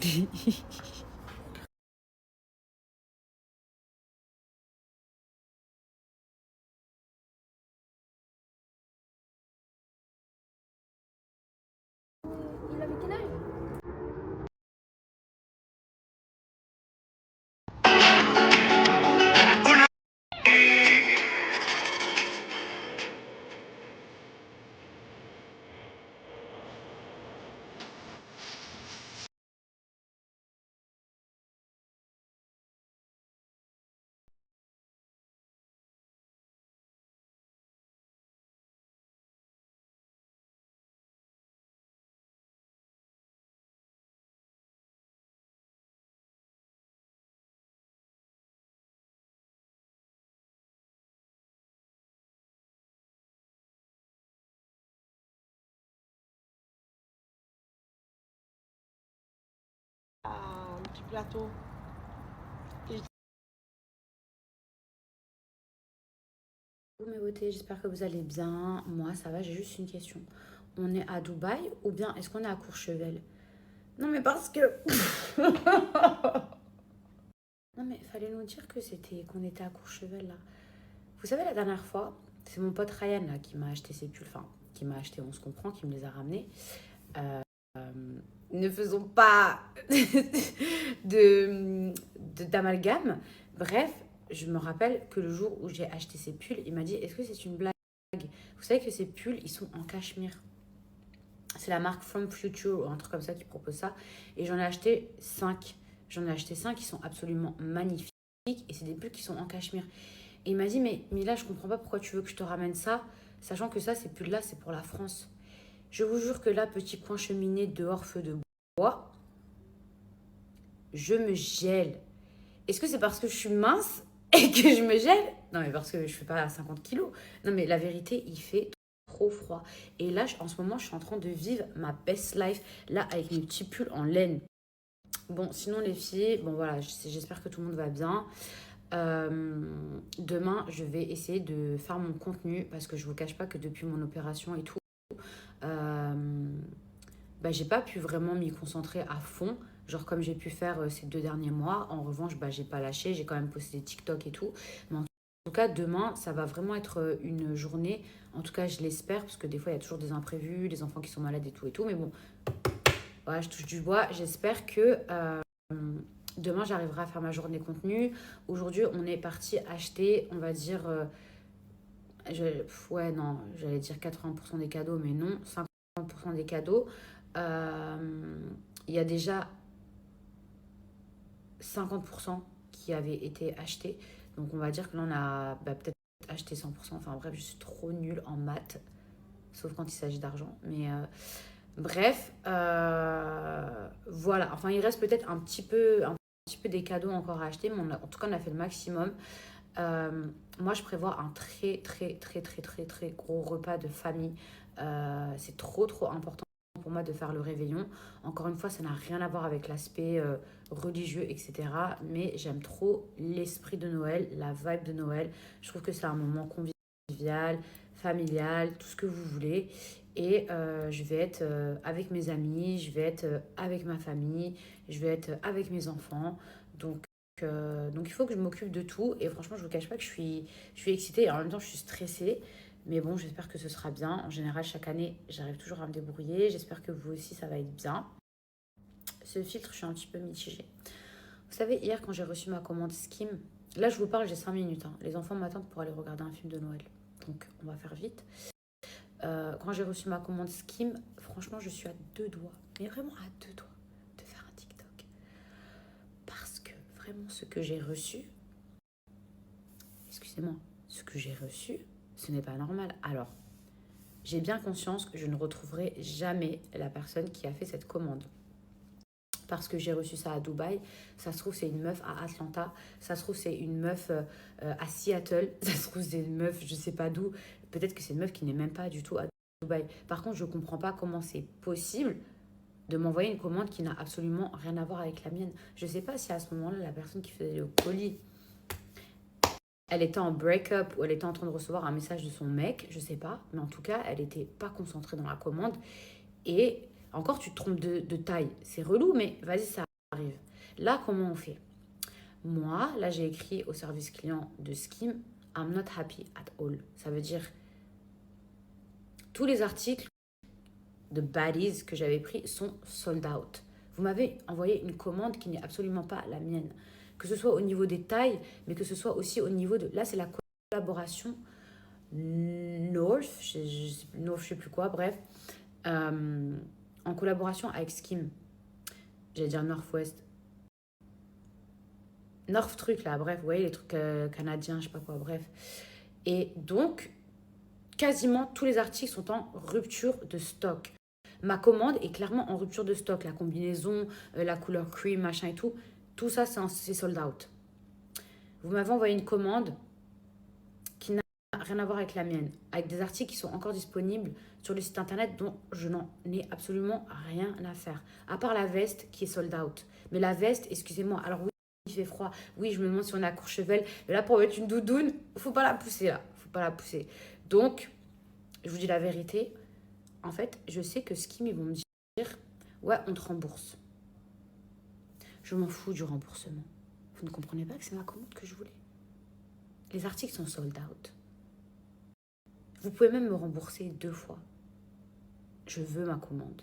Il avait quel âge? Un petit plateau. Bonjour mes beautés, j'espère que vous allez bien. Moi, ça va, j'ai juste une question. On est à Dubaï ou bien est-ce qu'on est à Courchevel? Non, mais parce que... Non, mais fallait nous dire que qu'on était à Courchevel, là. Vous savez, la dernière fois, c'est mon pote Ryan, là, qui m'a acheté ces pulls. Enfin, qui m'a acheté, on se comprend, qui me les a ramenés. Euh, ne faisons pas d'amalgame. Bref, je me rappelle que le jour où j'ai acheté ces pulls, il m'a dit, est-ce que c'est une blague? Vous savez que ces pulls, ils sont en cachemire. C'est la marque From Future ou un truc comme ça qui propose ça. Et j'en ai acheté 5. J'en ai acheté 5 qui sont absolument magnifiques. Et c'est des pulls qui sont en cachemire. Et il m'a dit, mais Mila, je comprends pas pourquoi tu veux que je te ramène ça, sachant que ça, ces pulls-là, c'est pour la France. Je vous jure que là, petit coin cheminée, dehors, feu de bois, je me gèle. Est-ce que c'est parce que je suis mince et que je me gèle? Non, mais parce que je fais pas 50 kilos. Non, mais la vérité, il fait trop froid. Et là, en ce moment, je suis en train de vivre ma best life, là, avec mes petits pulls en laine. Bon, sinon, les filles, bon, voilà, j'espère que tout le monde va bien. Demain, je vais essayer de faire mon contenu parce que je vous cache pas que depuis mon opération et tout, euh, bah, j'ai pas pu vraiment m'y concentrer à fond, genre comme j'ai pu faire ces 2 derniers mois. En revanche, bah, j'ai pas lâché, j'ai quand même posté des TikTok et tout. Mais en tout cas, demain, ça va vraiment être une journée, en tout cas, je l'espère, parce que des fois, il y a toujours des imprévus, des enfants qui sont malades et tout et tout. Mais bon, voilà, je touche du bois. J'espère que demain, j'arriverai à faire ma journée contenu. Aujourd'hui, on est parti acheter, on va dire, ouais, non, j'allais dire 80% des cadeaux, mais non, 50% des cadeaux. Euh, Il y a déjà 50% qui avaient été achetés. Donc on va dire que là, on a peut-être acheté 100%. Enfin bref, je suis trop nulle en maths, sauf quand il s'agit d'argent. Mais bref, voilà. Enfin, il reste peut-être un petit peu des cadeaux encore à acheter, mais en tout cas, on a fait le maximum. Moi, je prévois un très, très, très, très, très, très gros repas de famille. C'est trop, trop important pour moi de faire le réveillon. Encore une fois, ça n'a rien à voir avec l'aspect religieux, etc. Mais j'aime trop l'esprit de Noël, la vibe de Noël. Je trouve que c'est un moment convivial, familial, tout ce que vous voulez. Et je vais être avec mes amis, je vais être avec ma famille, je vais être avec mes enfants. Donc il faut que je m'occupe de tout. Et franchement, je ne vous cache pas que je suis excitée et en même temps, je suis stressée. Mais bon, j'espère que ce sera bien. En général, chaque année, j'arrive toujours à me débrouiller. J'espère que vous aussi, ça va être bien. Ce filtre, je suis un petit peu mitigée. Vous savez, hier, quand j'ai reçu ma commande Skim, là, je vous parle, j'ai 5 minutes. Hein. Les enfants m'attendent pour aller regarder un film de Noël. Donc, on va faire vite. Quand j'ai reçu ma commande Skim, franchement, je suis à 2 doigts. Mais vraiment à 2 doigts de faire un TikTok. Parce que vraiment, ce que j'ai reçu, excusez-moi, ce que j'ai reçu, ce n'est pas normal. Alors, j'ai bien conscience que je ne retrouverai jamais la personne qui a fait cette commande. Parce que j'ai reçu ça à Dubaï. Ça se trouve, c'est une meuf à Atlanta. Ça se trouve, c'est une meuf à Seattle. Ça se trouve, c'est une meuf, je sais pas d'où. Peut-être que c'est une meuf qui n'est même pas du tout à Dubaï. Par contre, je ne comprends pas comment c'est possible de m'envoyer une commande qui n'a absolument rien à voir avec la mienne. Je ne sais pas si à ce moment-là, la personne qui faisait le colis, elle était en break-up ou elle était en train de recevoir un message de son mec, je sais pas. Mais en tout cas, elle n'était pas concentrée dans la commande. Et encore, tu te trompes de taille. C'est relou, mais vas-y, ça arrive. Là, comment on fait? Moi, là, j'ai écrit au service client de Skim, I'm not happy at all. Ça veut dire, tous les articles de baddies que j'avais pris sont sold out. Vous m'avez envoyé une commande qui n'est absolument pas la mienne. Que ce soit au niveau des tailles, mais que ce soit aussi au niveau de... Là, c'est la collaboration North, North, je sais plus quoi, bref. En collaboration avec Skim. J'allais dire Northwest. North truc là, bref, vous voyez les trucs canadiens, je sais pas quoi, bref. Et donc, quasiment tous les articles sont en rupture de stock. Ma commande est clairement en rupture de stock. La combinaison, la couleur cream, machin et tout ça, c'est sold out. Vous m'avez envoyé une commande qui n'a rien à voir avec la mienne, avec des articles qui sont encore disponibles sur le site internet dont je n'en ai absolument rien à faire. À part la veste qui est sold out. Mais la veste, excusez-moi, alors oui, il fait froid. Oui, je me demande si on est à Courchevel. Mais là, pour mettre une doudoune, faut pas la pousser là. Faut pas la pousser. Donc, je vous dis la vérité. En fait, je sais que Skim, ils vont me dire, ouais, on te rembourse. Je m'en fous du remboursement. Vous ne comprenez pas que c'est ma commande que je voulais. Les articles sont sold out. Vous pouvez même me rembourser 2 fois. Je veux ma commande.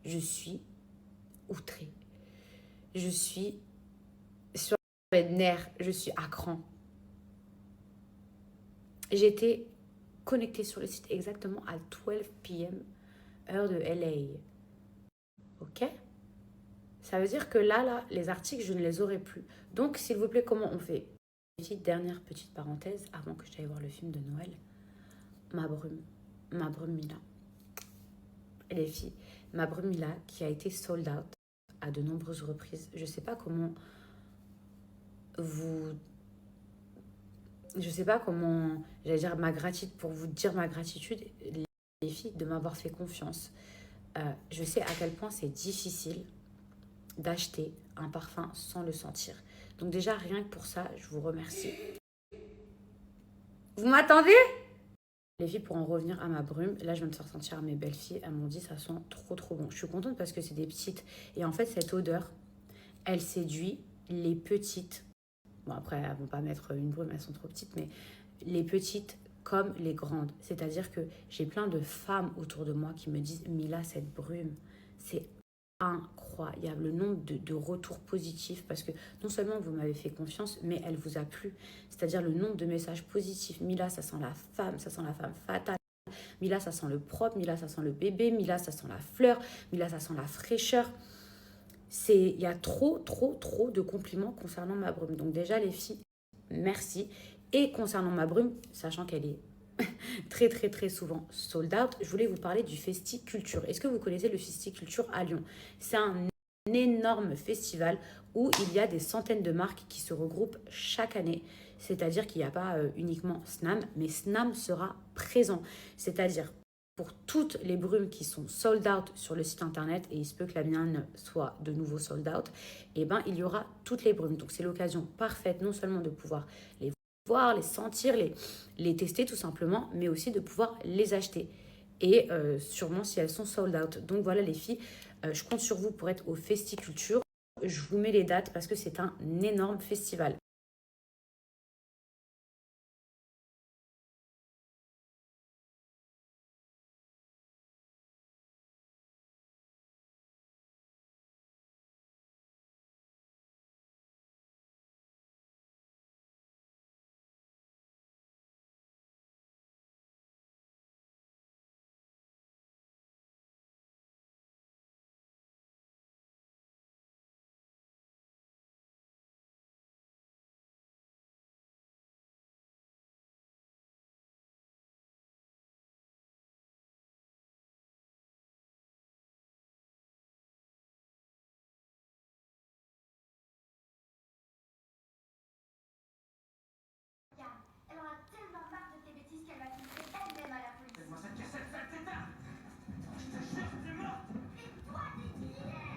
Je suis outrée. Je suis sur les nerfs. Je suis à cran. J'étais connectée sur le site exactement à 12 p.m. heure de LA. Ok? Ça veut dire que là, les articles, je ne les aurai plus. Donc, s'il vous plaît, comment on fait? Dernière petite parenthèse, avant que j'aille voir le film de Noël. Ma brume Mila. Et les filles, ma brume Mila qui a été sold out à de nombreuses reprises. Je ne sais pas comment j'allais dire pour vous dire ma gratitude, les filles, de m'avoir fait confiance. Je sais à quel point c'est difficile d'acheter un parfum sans le sentir. Donc déjà, rien que pour ça, je vous remercie. Vous m'attendez? Les filles, pour en revenir à ma brume, là, je viens de faire sentir à mes belles filles. Elles m'ont dit, ça sent trop, trop bon. Je suis contente parce que c'est des petites. Et en fait, cette odeur, elle séduit les petites. Bon, après, elles ne vont pas mettre une brume, elles sont trop petites, mais les petites comme les grandes. C'est-à-dire que j'ai plein de femmes autour de moi qui me disent, Mila, cette brume, c'est incroyable. Le nombre de retours positifs, parce que non seulement vous m'avez fait confiance, mais elle vous a plu. C'est-à-dire le nombre de messages positifs. Mila, ça sent la femme fatale. Mila, ça sent le propre. Mila, ça sent le bébé. Mila, ça sent la fleur. Mila, ça sent la fraîcheur. Il y a trop de compliments concernant ma brume. Donc déjà, les filles, merci. Et concernant ma brume, sachant qu'elle est très souvent sold out, je voulais vous parler du Festi-Culture. Est-ce que vous connaissez le Festi-Culture à Lyon? C'est un énorme festival où il y a des centaines de marques qui se regroupent chaque année. C'est-à-dire qu'il n'y a pas uniquement Snam, mais Snam sera présent. C'est-à-dire pour toutes les brumes qui sont sold out sur le site internet, et il se peut que la mienne soit de nouveau sold out, et ben il y aura toutes les brumes. Donc c'est l'occasion parfaite non seulement de pouvoir les voir, les sentir, les tester tout simplement, mais aussi de pouvoir les acheter. Et sûrement si elles sont sold out. Donc voilà les filles, je compte sur vous pour être au Festi-Culture. Je vous mets les dates parce que c'est un énorme festival.